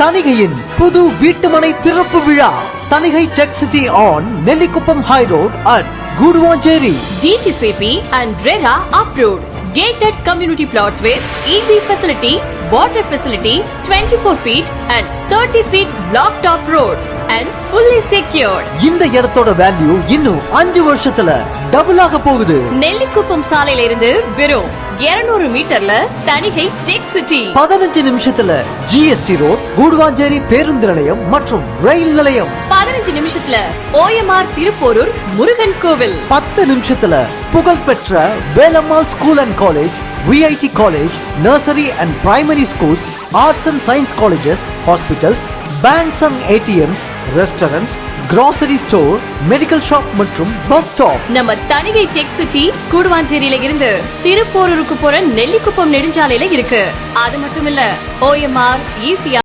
தணிகையின் புது வீட்டுமனை திறப்பு விழா. Tanigai Tech City on Nellikuppam High Road at Guduvangeri. DTCP and RERA approved. Gated community plots with EB facility, water facility, 24 feet and 30 feet block top roads and fully secured. இந்த இடத்தோட value இன்னும் 5 வருஷத்துல double ஆக போகுது. நெல்லிக்குப்பம் சாலையில இருந்து வெறும் 200 மீட்டர்ல Thanigai tech city. 15 நிமிஷத்துல GST ரோட், கூடுவாஞ்சேரி பேருந்து நிலையம் மற்றும் ரயில் நிலையம். 15 நிமிஷத்துல OMR திருப்போரூர் முருகன் கோவில். 10 நிமிஷத்துல புகழ்பெற்ற Velammal school and college, VIT college, nursery and primary schools, arts and science colleges, hospitals, banks and ATMs, restaurants, grocery store, medical shop மற்றும் பஸ் ஸ்டாப். நம்ம தணிகை டெக் சிட்டி கூடுவாஞ்சேரியில இருந்து திருப்போரூருக்கு போற நெல்லிக்குப்பம் நெடுஞ்சாலையில இருக்கு. அது மட்டும் இல்ல OMR, ECR